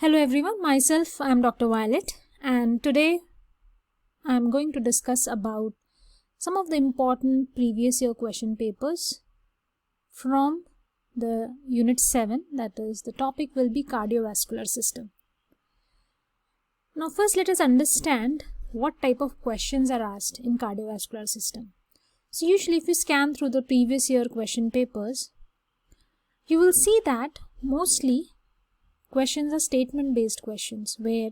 Hello everyone, myself I am Dr. Violet, and today I am going to discuss about some of the important previous year question papers from the unit 7, that is the topic will be cardiovascular system. Now first let us understand what type of questions are asked in cardiovascular system. So usually if you scan through the previous year question papers, you will see that mostly questions are statement based questions where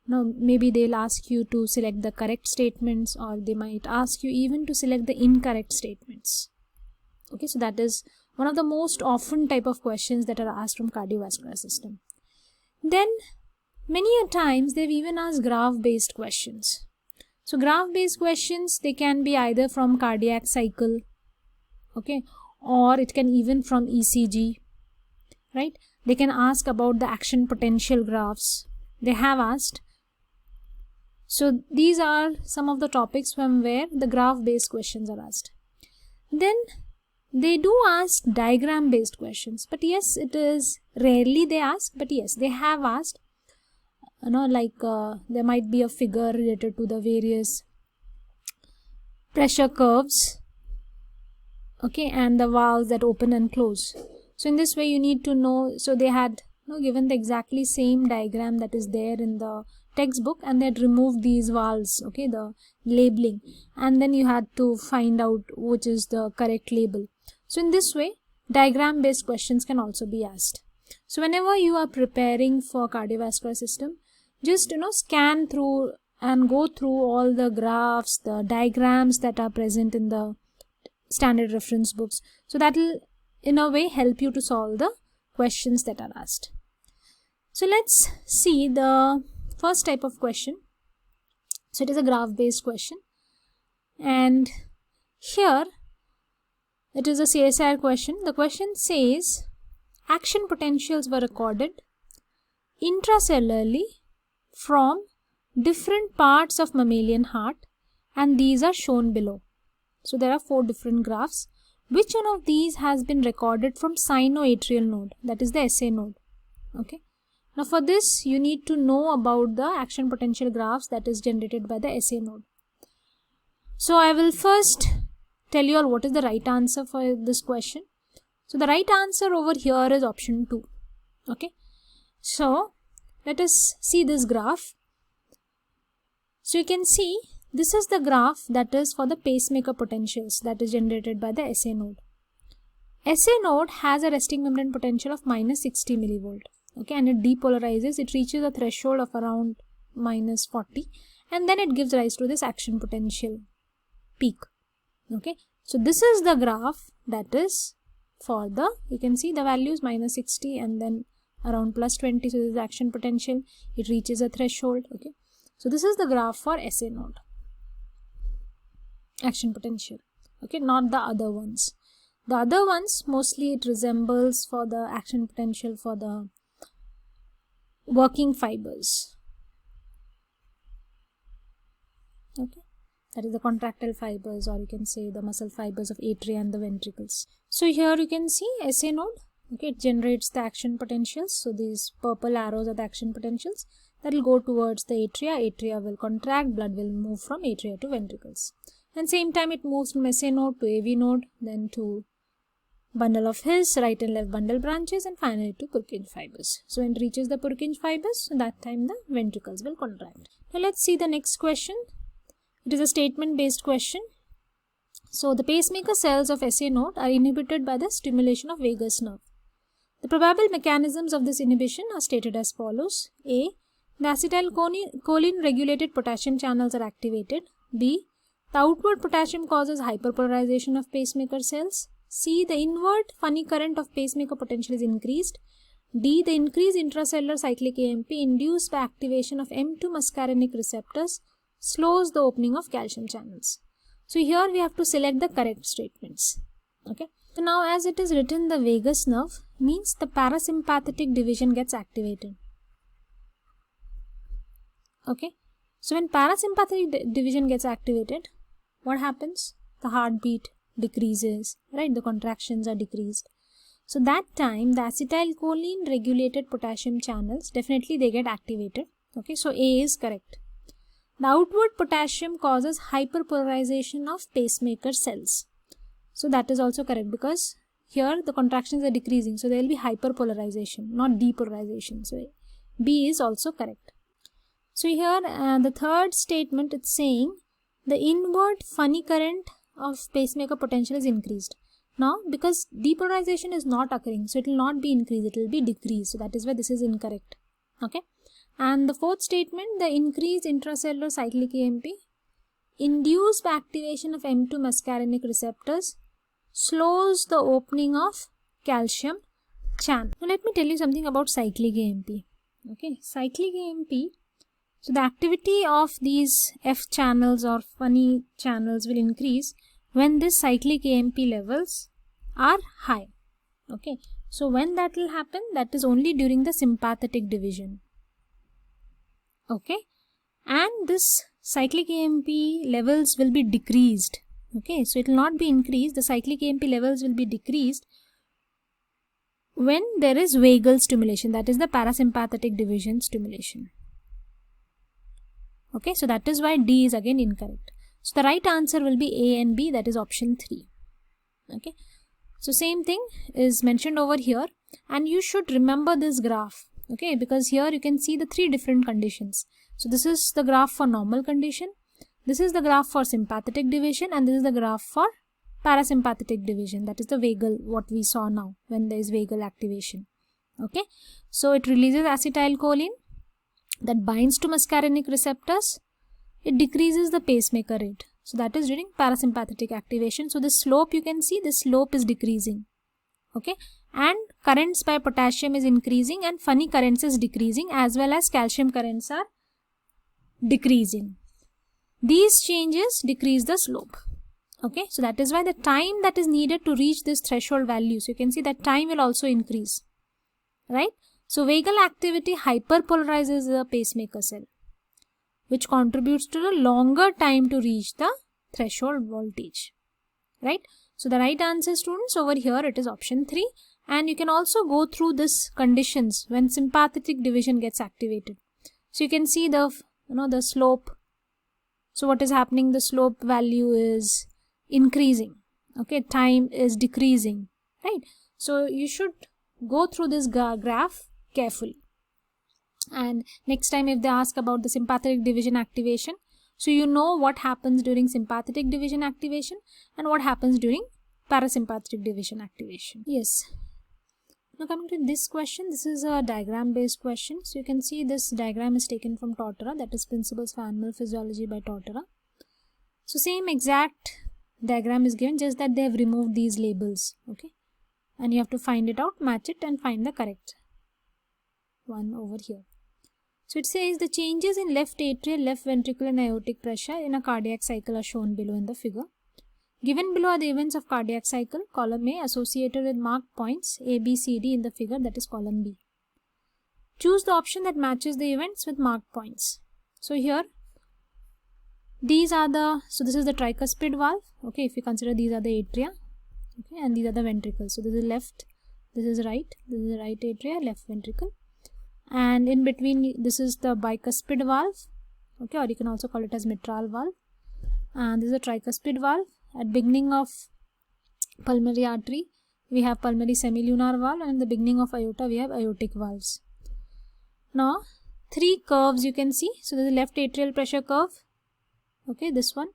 maybe they'll ask you to select the correct statements, or they might ask you even to select the incorrect statements. Okay, so that is one of the most often type of questions that are asked from cardiovascular system. Then many a times they've even asked graph based questions. So graph based questions, they can be either from cardiac cycle, okay, or it can even from ECG, right? They can ask about the action potential graphs. They have asked. So these are some of the topics from where the graph based questions are asked. Then they do ask diagram based questions, but yes, it is rarely they ask, but yes, they have asked. There might be a figure related to the various pressure curves, okay, and the valves that open and close. So in this way you need to know, so they had given the exactly same diagram that is there in the textbook, and they had removed these valves, okay, the labeling, and then you had to find out which is the correct label. So in this way diagram based questions can also be asked. So whenever you are preparing for cardiovascular system, just scan through and go through all the graphs, the diagrams that are present in the standard reference books. So that will in a way help you to solve the questions that are asked. So let's see the first type of question. So it is a graph based question, and here it is a CSIR question. The question says action potentials were recorded intracellularly from different parts of mammalian heart, and these are shown below. So there are 4 different graphs. Which one of these has been recorded from sinoatrial node, that is the SA node? Okay. Now for this you need to know about the action potential graphs that is generated by the SA node. So I will first tell you all what is the right answer for this question. So the right answer over here is option 2. Okay. So let us see this graph. So you can see this is the graph that is for the pacemaker potentials that is generated by the SA node. SA node has a resting membrane potential of minus 60 millivolt. Okay, and it depolarizes. It reaches a threshold of around minus 40, and then it gives rise to this action potential peak. Okay, so this is the graph that is for the, you can see the values minus 60 and then around plus 20. So this is action potential. It reaches a threshold. Okay, so this is the graph for SA node action potential. Okay, not the other ones. The other ones mostly it resembles for the action potential for the working fibers. Okay, that is the contractile fibers, or you can say the muscle fibers of atria and the ventricles. So here you can see SA node. Okay, it generates the action potentials. So these purple arrows are the action potentials that will go towards the atria. Atria will contract, blood will move from atria to ventricles. And same time it moves from SA node to AV node, then to bundle of His, right and left bundle branches, and finally to Purkinje fibers. So when it reaches the Purkinje fibers, so that time the ventricles will contract. Now let's see the next question. It is a statement based question. So the pacemaker cells of SA node are inhibited by the stimulation of vagus nerve. The probable mechanisms of this inhibition are stated as follows. A. The acetylcholine regulated potassium channels are activated. B. The outward potassium causes hyperpolarization of pacemaker cells. C. The inward funny current of pacemaker potential is increased. D. The increased intracellular cyclic AMP induced by activation of M2 muscarinic receptors slows the opening of calcium channels. So here we have to select the correct statements. Okay. So now as it is written, the vagus nerve means the parasympathetic division gets activated. Okay. So when parasympathetic division gets activated, what happens? The heartbeat decreases, right? The contractions are decreased. So that time the acetylcholine regulated potassium channels, definitely they get activated. Okay, so A is correct. The outward potassium causes hyperpolarization of pacemaker cells. So that is also correct, because here the contractions are decreasing, so there will be hyperpolarization, not depolarization. So B is also correct. So here the third statement, it's saying the inward funny current of pacemaker potential is increased. Now because depolarization is not occurring, so it will not be increased, it will be decreased. So that is why this is incorrect. Okay. And the fourth statement, the increased intracellular cyclic AMP induced by activation of M2 muscarinic receptors slows the opening of calcium channel. Now let me tell you something about cyclic AMP. Okay, cyclic AMP, so the activity of these F channels or funny channels will increase when this cyclic AMP levels are high. Okay, so when that will happen, that is only during the sympathetic division. Okay, and this cyclic AMP levels will be decreased. Okay, so it will not be increased, the cyclic AMP levels will be decreased when there is vagal stimulation, that is the parasympathetic division stimulation. Okay, so that is why D is again incorrect. So the right answer will be A and B, that is option 3. Okay, so same thing is mentioned over here, and you should remember this graph. Okay, because here you can see the 3 different conditions. So this is the graph for normal condition, this is the graph for sympathetic division, and this is the graph for parasympathetic division, that is the vagal, what we saw now when there is vagal activation. Okay, so it releases acetylcholine that binds to muscarinic receptors, it decreases the pacemaker rate. So that is during parasympathetic activation. So the slope, you can see this slope is decreasing. Okay, and currents by potassium is increasing and funny currents is decreasing, as well as calcium currents are decreasing. These changes decrease the slope. Okay, so that is why the time that is needed to reach this threshold value, so you can see that time will also increase, right? So vagal activity hyperpolarizes the pacemaker cell, which contributes to the longer time to reach the threshold voltage, right? So the right answer, students, over here it is option 3, and you can also go through this conditions when sympathetic division gets activated. So you can see the the slope. So what is happening? The slope value is increasing. Okay, time is decreasing, right? So you should go through this graph carefully. And next time if they ask about the sympathetic division activation, so you know what happens during sympathetic division activation and what happens during parasympathetic division activation. Yes. Now coming to this question, this is a diagram based question. So you can see this diagram is taken from Tortora, that is Principles for Animal Physiology by Tortora. So same exact diagram is given, just that they have removed these labels. Okay, and you have to find it out, match it and find the correct one over here. So it says the changes in left atrial, left ventricular and aortic pressure in a cardiac cycle are shown below in the figure. Given below are the events of cardiac cycle, column A, associated with marked points A, B, C, D in the figure, that is column B. Choose the option that matches the events with marked points. So here, these are so this is the tricuspid valve. Okay, if you consider these are the atria, okay, and these are the ventricles. So this is left, this is right, this is the right atria, left ventricle. And in between, this is the bicuspid valve, okay, or you can also call it as mitral valve. And this is a tricuspid valve. At beginning of pulmonary artery, we have pulmonary semilunar valve, and in the beginning of aorta, we have aortic valves. Now, 3 curves you can see. So there is left atrial pressure curve, okay, this one,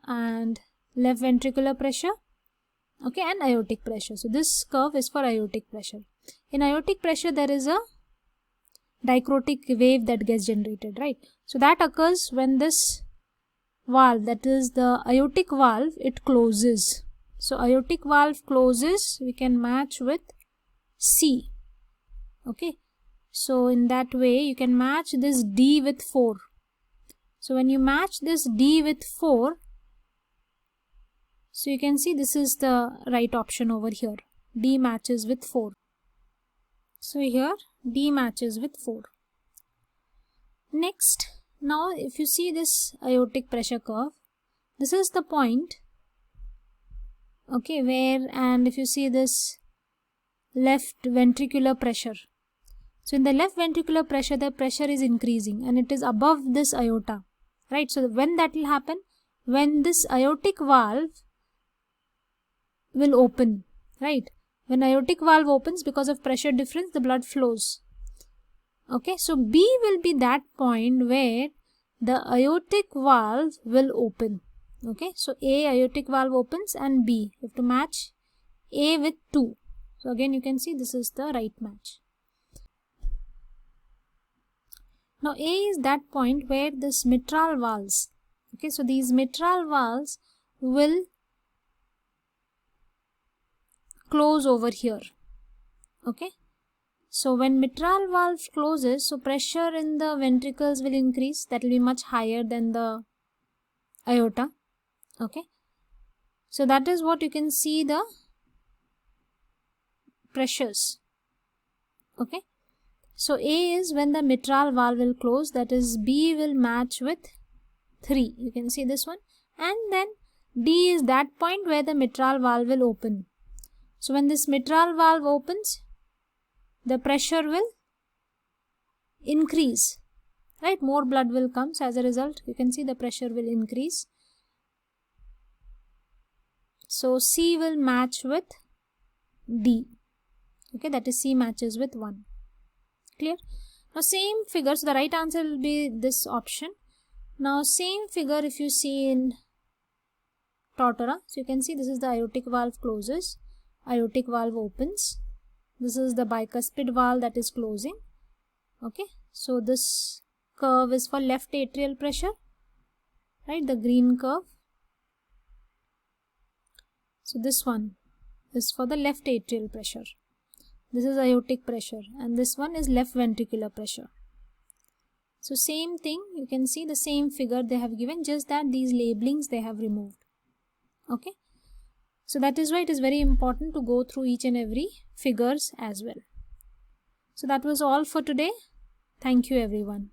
and left ventricular pressure, okay, and aortic pressure. So this curve is for aortic pressure. In aortic pressure, there is a dicrotic wave that gets generated, right? So that occurs when this valve, that is the aortic valve, it closes. So aortic valve closes, we can match with C. Okay, so in that way you can match this D with 4. So when you match this D with 4, so you can see this is the right option over here. D matches with 4. So here D matches with 4. Next, now if you see this aortic pressure curve, this is the point, okay, where, and if you see this left ventricular pressure. So in the left ventricular pressure, the pressure is increasing and it is above this aorta, right? So when that will happen? When this aortic valve will open, right? When aortic valve opens, because of pressure difference, the blood flows. Okay, so B will be that point where the aortic valve will open. Okay, so A, aortic valve opens, and B, you have to match A with 2. So again you can see this is the right match. Now A is that point where this mitral valves, okay, so these mitral valves will close over here. Okay, so when mitral valve closes, so pressure in the ventricles will increase. That will be much higher than the aorta. Okay, so that is what you can see, the pressures. Okay, so A is when the mitral valve will close, that is B will match with 3. You can see this one. And then D is that point where the mitral valve will open. So when this mitral valve opens, the pressure will increase, right? More blood will come. So as a result, you can see the pressure will increase. So C will match with D. Okay, that is C matches with 1. Clear? Now same figure, so the right answer will be this option. Now same figure if you see in Tortora, so you can see this is the aortic valve closes, aortic valve opens. This is the bicuspid valve that is closing. Okay, so this curve is for left atrial pressure, right? The green curve. So this one is for the left atrial pressure. This is aortic pressure, and this one is left ventricular pressure. So same thing, you can see the same figure they have given, just that these labelings they have removed. Okay, so that is why it is very important to go through each and every figures as well. So that was all for today. Thank you everyone.